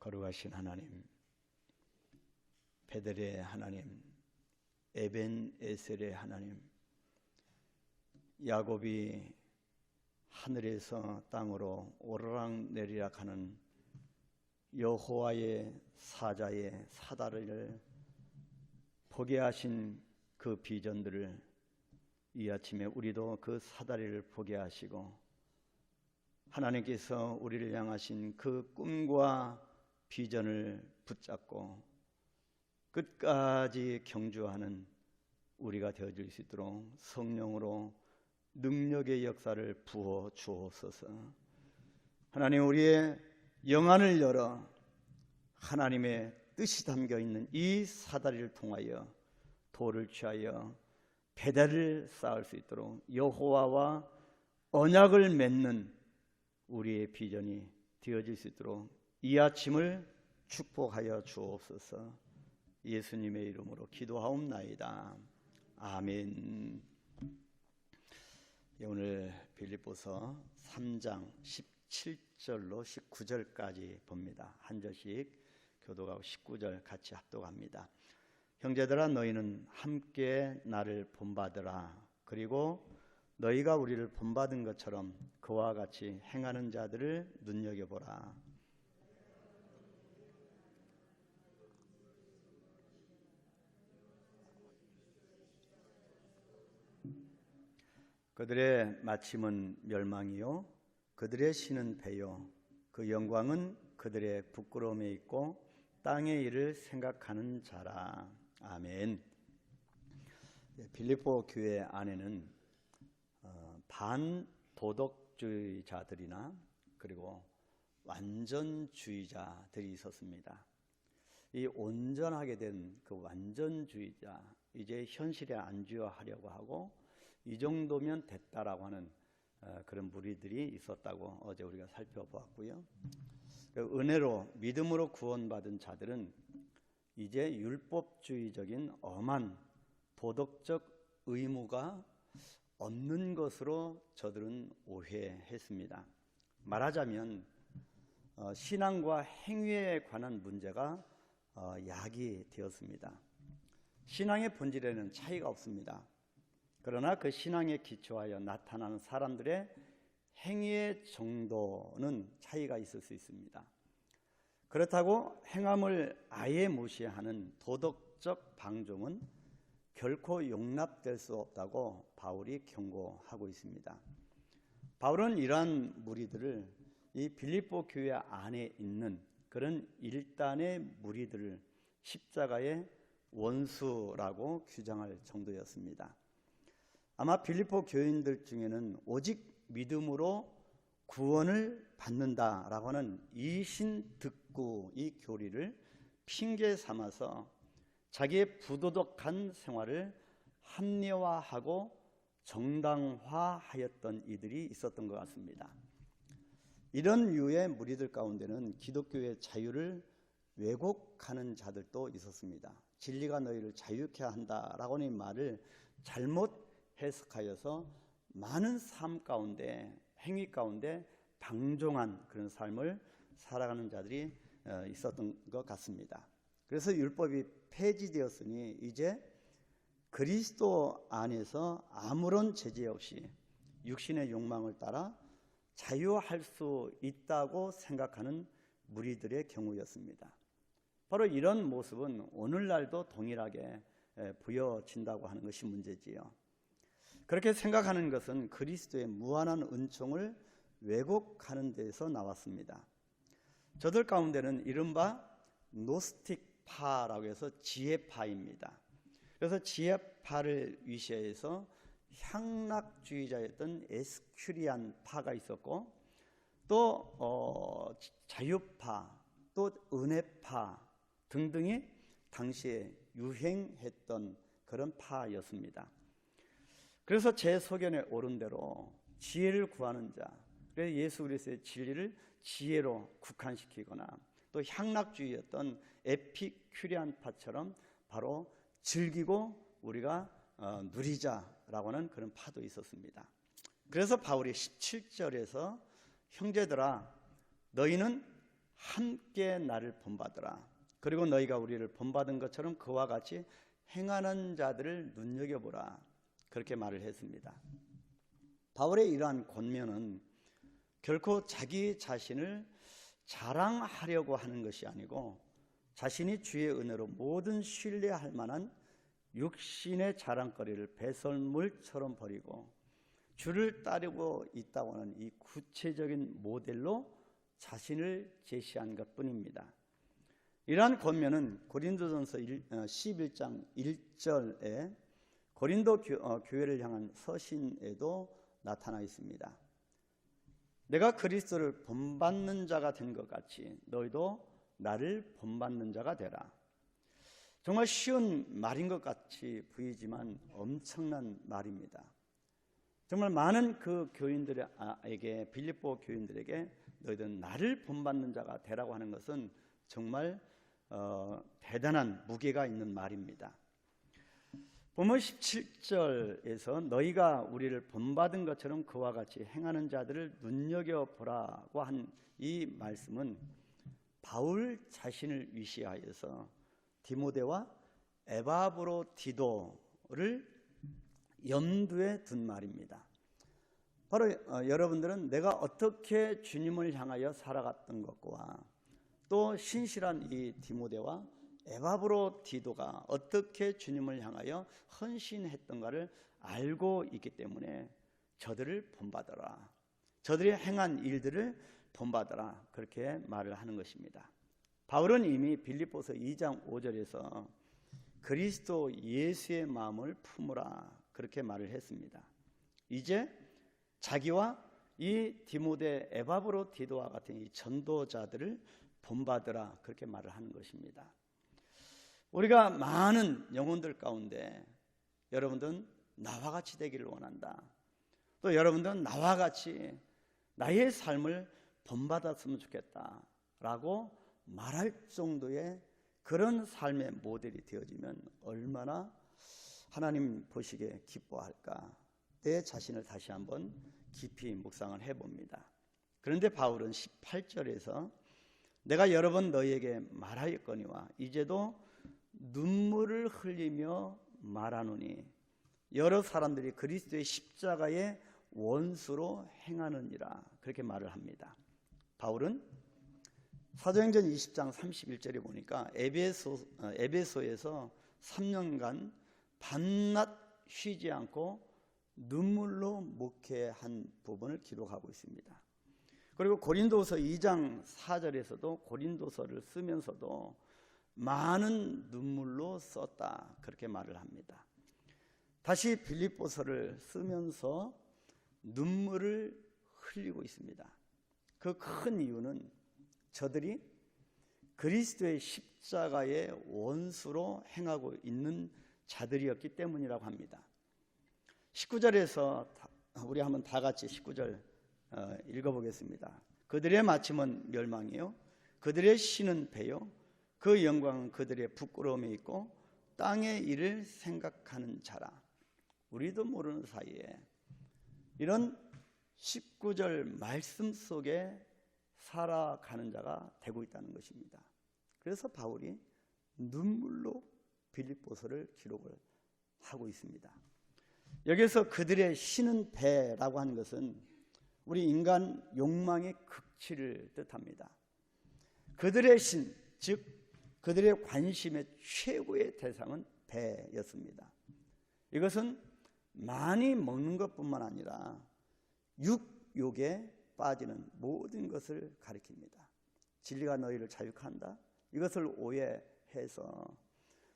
거룩하신 하나님, 베델의 하나님, 에벤에셀의 하나님, 야곱이 하늘에서 땅으로 오르락내리락 하는 여호와의 사자의 사다리를 보게 하신 그 비전들을 이 아침에 우리도 그 사다리를 보게 하시고, 하나님께서 우리를 향하신 그 꿈과 비전을 붙잡고 끝까지 경주하는 우리가 되어질 수 있도록 성령으로 능력의 역사를 부어 주옵소서. 하나님, 우리의 영안을 열어 하나님의 뜻이 담겨있는 이 사다리를 통하여 돌을 취하여 베델을 쌓을 수 있도록 여호와와 언약을 맺는 우리의 비전이 되어질 수 있도록 이 아침을 축복하여 주옵소서. 예수님의 이름으로 기도하옵나이다. 아멘. 오늘 빌립보서 3장 17절로 19절까지 봅니다. 한 절씩 교독하고 19절 같이 합독합니다. 형제들아, 너희는 함께 나를 본받으라. 그리고 너희가 우리를 본받은 것처럼 그와 같이 행하는 자들을 눈여겨보라. 그들의 마침은 멸망이요 그들의 신은 배요 그 영광은 그들의 부끄러움에 있고 땅의 일을 생각하는 자라. 아멘. 빌립보 교회 안에는 반도덕주의자들이나 그리고 완전주의자들이 있었습니다. 이 온전하게 된 그 완전주의자, 이제 현실에 안주하려고 하고 이 정도면 됐다라고 하는 그런 무리들이 있었다고 어제 우리가 살펴보았고요. 은혜로 믿음으로 구원받은 자들은 이제 율법주의적인 엄한 도덕적 의무가 없는 것으로 저들은 오해했습니다. 말하자면 신앙과 행위에 관한 문제가 야기되었습니다. 신앙의 본질에는 차이가 없습니다. 그러나 그 신앙에 기초하여 나타나는 사람들의 행위의 정도는 차이가 있을 수 있습니다. 그렇다고 행함을 아예 무시하는 도덕적 방종은 결코 용납될 수 없다고 바울이 경고하고 있습니다. 바울은 이러한 무리들을 이 빌립보 교회 안에 있는 그런 일단의 무리들을 십자가의 원수라고 규정할 정도였습니다. 아마 빌립보 교인들 중에는 오직 믿음으로 구원을 받는다라고 하는 이신득구 이 교리를 핑계 삼아서 자기의 부도덕한 생활을 합리화하고 정당화하였던 이들이 있었던 것 같습니다. 이런 유의 무리들 가운데는 기독교의 자유를 왜곡하는 자들도 있었습니다. 진리가 너희를 자유케 한다라고 하는 말을 잘못 해석하여서 많은 삶 가운데, 행위 가운데 방종한 그런 삶을 살아가는 자들이 있었던 것 같습니다. 그래서 율법이 폐지되었으니 이제 그리스도 안에서 아무런 제재 없이 육신의 욕망을 따라 자유할 수 있다고 생각하는 무리들의 경우였습니다. 바로 이런 모습은 오늘날도 동일하게 보여진다고 하는 것이 문제지요. 그렇게 생각하는 것은 그리스도의 무한한 은총을 왜곡하는 데서 나왔습니다. 저들 가운데는 이른바 노스틱파라고 해서 지혜파입니다. 그래서 지혜파를 위시해서 향락주의자였던 에스큐리안파가 있었고, 또 자유파, 또 은혜파 등등이 당시에 유행했던 그런 파였습니다. 그래서 제 소견에 오른 대로 지혜를 구하는 자, 그래서 예수 그리스도의 진리를 지혜로 국한시키거나, 또 향락주의였던 에피큐리안파처럼 바로 즐기고 우리가 누리자라고 하는 그런 파도 있었습니다. 그래서 바울이 17절에서 형제들아, 너희는 함께 나를 본받으라. 그리고 너희가 우리를 본받은 것처럼 그와 같이 행하는 자들을 눈여겨보라. 그렇게 말을 했습니다. 바울의 이러한 권면은 결코 자기 자신을 자랑하려고 하는 것이 아니고 자신이 주의 은혜로 모든 신뢰할 만한 육신의 자랑거리를 배설물처럼 버리고 주를 따르고 있다고 하는 이 구체적인 모델로 자신을 제시한 것뿐입니다. 이러한 권면은 고린도전서 11장 1절에 고린도 교회를 향한 서신에도 나타나 있습니다. 내가 그리스도를 본받는 자가 된 것 같이 너희도 나를 본받는 자가 되라. 정말 쉬운 말인 것 같이 보이지만 엄청난 말입니다. 정말 많은 그 교인들에게, 빌립보 교인들에게 너희들은 나를 본받는 자가 되라고 하는 것은 정말 대단한 무게가 있는 말입니다. 본문 17절에서 너희가 우리를 본받은 것처럼 그와 같이 행하는 자들을 눈여겨보라고 한 이 말씀은 바울 자신을 위시하여서 디모데와 에바브로디도를 염두에 둔 말입니다. 바로 여러분들은 내가 어떻게 주님을 향하여 살아갔던 것과 또 신실한 이 디모데와 에바브로디도가 어떻게 주님을 향하여 헌신했던가를 알고 있기 때문에 저들을 본받아라, 저들이 행한 일들을 본받아라, 그렇게 말을 하는 것입니다. 바울은 이미 빌립보서 2장 5절에서 그리스도 예수의 마음을 품으라, 그렇게 말을 했습니다. 이제 자기와 이 디모데, 에바브로디도와 같은 이 전도자들을 본받으라, 그렇게 말을 하는 것입니다. 우리가 많은 영혼들 가운데 여러분들은 나와 같이 되기를 원한다. 또 여러분들은 나와 같이 나의 삶을 본받았으면 좋겠다라고 말할 정도의 그런 삶의 모델이 되어지면 얼마나 하나님 보시기에 기뻐할까. 내 자신을 다시 한번 깊이 묵상을 해봅니다. 그런데 바울은 18절에서 내가 여러 번 너희에게 말하였거니와 이제도 눈물을 흘리며 말하노니 여러 사람들이 그리스도의 십자가의 원수로 행하느니라, 그렇게 말을 합니다. 바울은 사도행전 20장 31절에 보니까 에베소에서 3년간 밤낮 쉬지 않고 눈물로 목회한 부분을 기록하고 있습니다. 그리고 고린도서 2장 4절에서도 고린도서를 쓰면서도 많은 눈물로 썼다, 그렇게 말을 합니다. 다시 빌립보서를 쓰면서 눈물을 흘리고 있습니다. 그 큰 이유는 저들이 그리스도의 십자가의 원수로 행하고 있는 자들이었기 때문이라고 합니다. 19절에서 우리 한번 다 같이 19절 읽어보겠습니다. 그들의 마침은 멸망이요 그들의 신은 패요 그 영광은 그들의 부끄러움에 있고 땅의 일을 생각하는 자라. 우리도 모르는 사이에 이런 19절 말씀 속에 살아가는 자가 되고 있다는 것입니다. 그래서 바울이 눈물로 빌립보서를 기록을 하고 있습니다. 여기서 그들의 신은 배라고 하는 것은 우리 인간 욕망의 극치를 뜻합니다. 그들의 신, 즉 그들의 관심의 최고의 대상은 배였습니다. 이것은 많이 먹는 것뿐만 아니라 육욕에 빠지는 모든 것을 가리킵니다. 진리가 너희를 자유케한다. 이것을 오해해서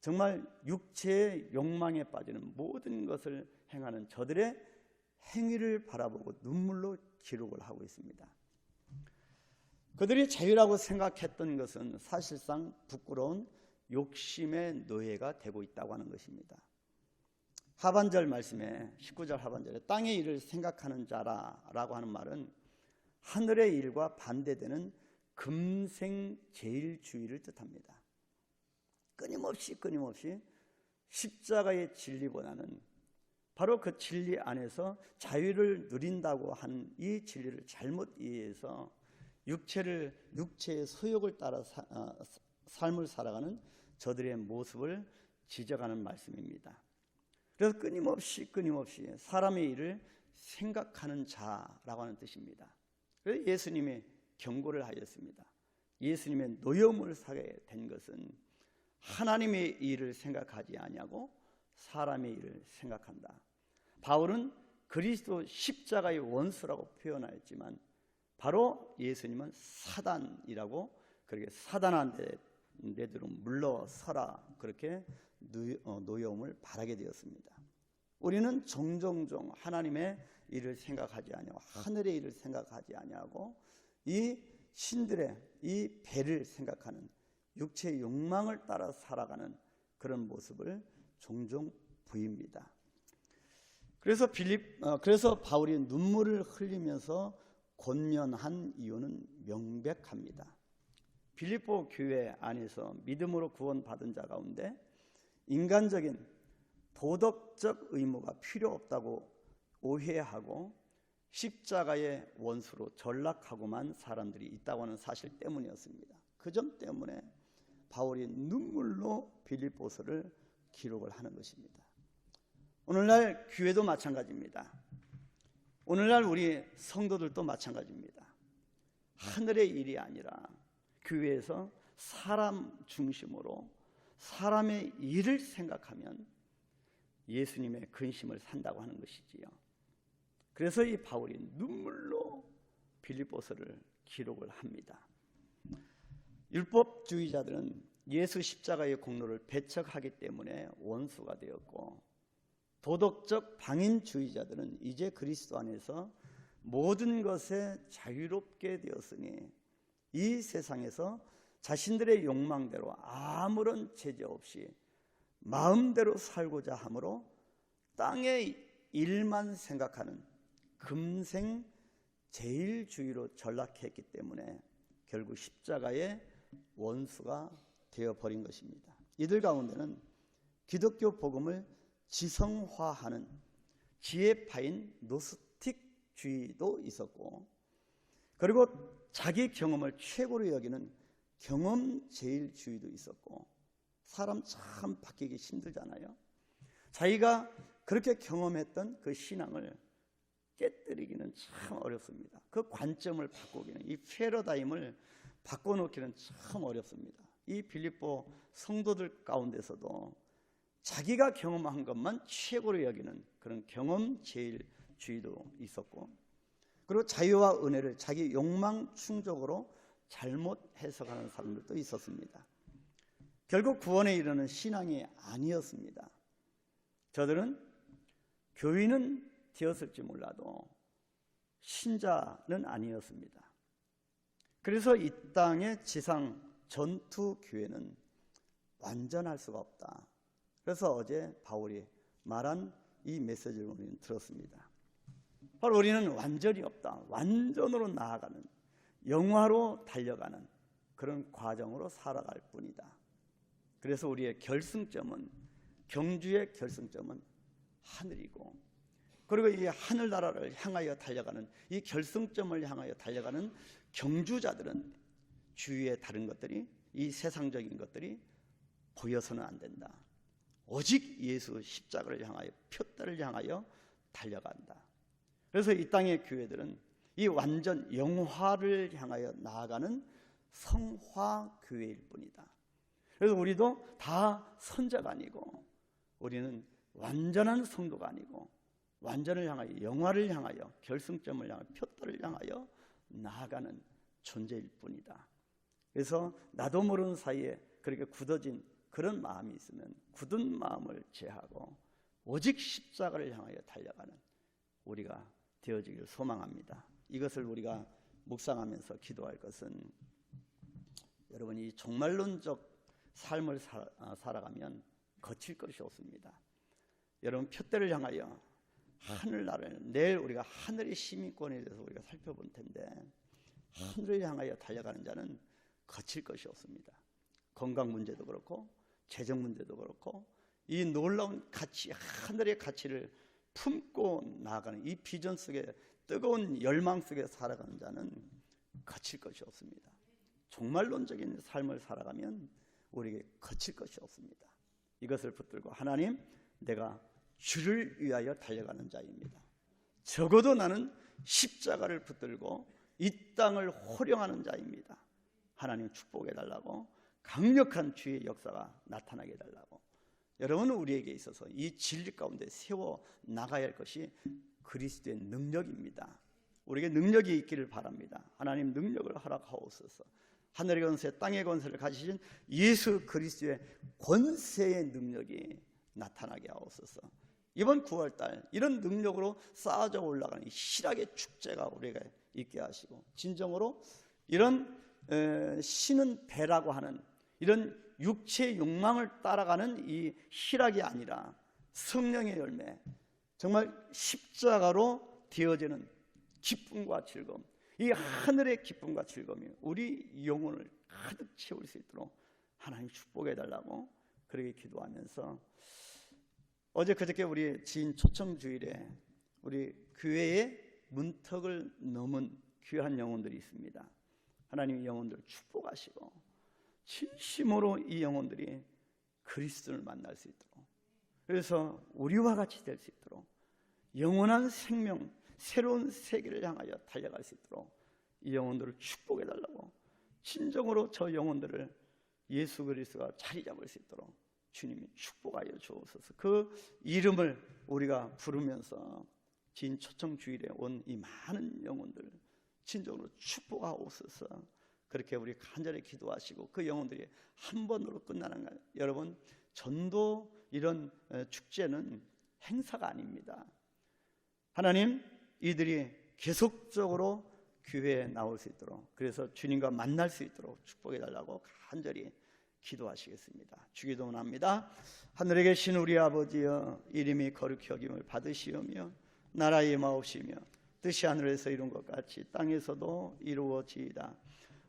정말 육체의 욕망에 빠지는 모든 것을 행하는 저들의 행위를 바라보고 눈물로 기록을 하고 있습니다. 그들이 자유라고 생각했던 것은 사실상 부끄러운 욕심의 노예가 되고 있다고 하는 것입니다. 하반절 말씀에 19절 하반절에 땅의 일을 생각하는 자라라고 하는 말은 하늘의 일과 반대되는 금생제일주의를 뜻합니다. 끊임없이 십자가의 진리보다는 바로 그 진리 안에서 자유를 누린다고 하는 이 진리를 잘못 이해해서 육체의 소욕을 따라 삶을 살아가는 저들의 모습을 지적하는 말씀입니다. 그래서 끊임없이 사람의 일을 생각하는 자라고 하는 뜻입니다. 그래서 예수님이 경고를 하셨습니다. 예수님의 노여움을 사게 된 것은 하나님의 일을 생각하지 아니하고 사람의 일을 생각한다. 바울은 그리스도 십자가의 원수라고 표현하였지만 바로 예수님은 사단이라고, 그렇게 사단한테 내두로 물러서라, 그렇게 노여움을 바라게 되었습니다. 우리는 종종 하나님의 일을 생각하지 아니하고 하늘의 일을 생각하지 아니하고 이 신들의 이 배를 생각하는 육체의 욕망을 따라 살아가는 그런 모습을 종종 보입니다. 그래서 바울이 눈물을 흘리면서 권면한 이유는 명백합니다. 빌립보 교회 안에서 믿음으로 구원받은 자 가운데 인간적인 도덕적 의무가 필요 없다고 오해하고 십자가의 원수로 전락하고만 사람들이 있다고 하는 사실 때문이었습니다. 그 점 때문에 바울이 눈물로 빌립보서를 기록을 하는 것입니다. 오늘날 교회도 마찬가지입니다. 오늘날 우리 성도들도 마찬가지입니다. 하늘의 일이 아니라 교회에서 사람 중심으로 사람의 일을 생각하면 예수님의 근심을 산다고 하는 것이지요. 그래서 이 바울이 눈물로 빌립보서를 기록을 합니다. 율법주의자들은 예수 십자가의 공로를 배척하기 때문에 원수가 되었고, 도덕적 방임주의자들은 이제 그리스도 안에서 모든 것에 자유롭게 되었으니 이 세상에서 자신들의 욕망대로 아무런 제재 없이 마음대로 살고자 하므로 땅의 일만 생각하는 금생 제일주의로 전락했기 때문에 결국 십자가의 원수가 되어버린 것입니다. 이들 가운데는 기독교 복음을 지성화하는 지혜파인 노스틱주의도 있었고, 그리고 자기 경험을 최고로 여기는 경험제일주의도 있었고, 사람 참 바뀌기 힘들잖아요. 자기가 그렇게 경험했던 그 신앙을 깨뜨리기는 참 어렵습니다. 그 관점을 바꾸기는, 이 패러다임을 바꿔놓기는 참 어렵습니다. 이 빌립보 성도들 가운데서도 자기가 경험한 것만 최고로 여기는 그런 경험제일주의도 있었고, 그리고 자유와 은혜를 자기 욕망 충족으로 잘못 해석하는 사람들도 있었습니다. 결국 구원에 이르는 신앙이 아니었습니다. 저들은 교인은 되었을지 몰라도 신자는 아니었습니다. 그래서 이 땅의 지상 전투 교회는 완전할 수가 없다. 그래서 어제 바울이 말한 이 메시지를 우리는 들었습니다. 바로 우리는 완전히 없다. 완전으로 나아가는, 영화로 달려가는 그런 과정으로 살아갈 뿐이다. 그래서 우리의 결승점은, 경주의 결승점은 하늘이고, 그리고 이 하늘나라를 향하여 달려가는, 이 결승점을 향하여 달려가는 경주자들은 주위의 다른 것들이, 이 세상적인 것들이 보여서는 안 된다. 오직 예수 십자가를 향하여, 표대를 향하여 달려간다. 그래서 이 땅의 교회들은 이 완전 영화를 향하여 나아가는 성화교회일 뿐이다. 그래서 우리도 다 선자가 아니고, 우리는 완전한 성도가 아니고, 완전을 향하여, 영화를 향하여, 결승점을 향하여, 표대를 향하여 나아가는 존재일 뿐이다. 그래서 나도 모르는 사이에 그렇게 굳어진 그런 마음이 있으면 굳은 마음을 제하고 오직 십자가를 향하여 달려가는 우리가 되어지길 소망합니다. 이것을 우리가 묵상하면서 기도할 것은, 여러분이 종말론적 삶을 살아가면 거칠 것이 없습니다. 여러분, 표대를 향하여 하늘나라를, 내일 우리가 하늘의 시민권에 대해서 우리가 살펴볼 텐데, 하늘을 향하여 달려가는 자는 거칠 것이 없습니다. 건강 문제도 그렇고 재정 문제도 그렇고, 이 놀라운 가치, 하늘의 가치를 품고 나아가는 이 비전 속에, 뜨거운 열망 속에 살아가는 자는 거칠 것이 없습니다. 종말론적인 삶을 살아가면 우리에게 거칠 것이 없습니다. 이것을 붙들고 하나님, 내가 주를 위하여 달려가는 자입니다. 적어도 나는 십자가를 붙들고 이 땅을 호령하는 자입니다. 하나님 축복해 달라고, 강력한 주의 역사가 나타나게 해달라고. 여러분은 우리에게 있어서 이 진리 가운데 세워 나가야 할 것이 그리스도의 능력입니다. 우리에게 능력이 있기를 바랍니다. 하나님 능력을 허락하옵소서. 하늘의 권세, 땅의 권세를 가지신 예수 그리스도의 권세의 능력이 나타나게 하옵소서. 이번 9월달 이런 능력으로 쌓아져 올라가는 희락의 축제가 우리가 있게 하시고, 진정으로 이런 신은 배라고 하는 이런 육체의 욕망을 따라가는 이 희락이 아니라 성령의 열매, 정말 십자가로 되어지는 기쁨과 즐거움, 이 하늘의 기쁨과 즐거움이 우리 영혼을 가득 채울 수 있도록 하나님 축복해 달라고 그렇게 기도하면서, 어제 그저께 우리 지인 초청주일에 우리 교회의 문턱을 넘은 귀한 영혼들이 있습니다. 하나님 이 영혼들을 축복하시고 진심으로 이 영혼들이 그리스도를 만날 수 있도록, 그래서 우리와 같이 될 수 있도록 영원한 생명, 새로운 세계를 향하여 달려갈 수 있도록 이 영혼들을 축복해 달라고, 진정으로 저 영혼들을 예수 그리스도가 자리 잡을 수 있도록 주님이 축복하여 주옵소서. 그 이름을 우리가 부르면서 진 초청 주일에 온 이 많은 영혼들 진정으로 축복하옵소서. 그렇게 우리 간절히 기도하시고 그 영혼들이 한 번으로 끝나는 거예요. 여러분, 전도 이런 축제는 행사가 아닙니다. 하나님, 이들이 계속적으로 교회에 나올 수 있도록, 그래서 주님과 만날 수 있도록 축복해 달라고 간절히 기도하시겠습니다. 주기도원합니다. 하늘에 계신 우리 아버지여, 이름이 거룩히 여김을 받으시오며 나라의 마옵시며 뜻이 하늘에서 이룬 것 같이 땅에서도 이루어지이다.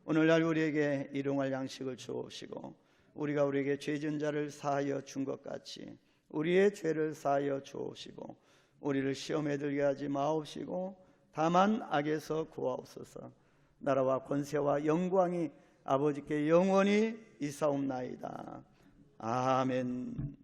오늘날 우리에게 일용할 양식을 주옵시고 우리가 우리에게 죄진 자를 사하여 준 것 같이 우리의 죄를 사하여 주옵시고 우리를 시험에 들게 하지 마옵시고 다만 악에서 구하옵소서. 나라와 권세와 영광이 아버지께 영원히 이사옵나이다. 아멘.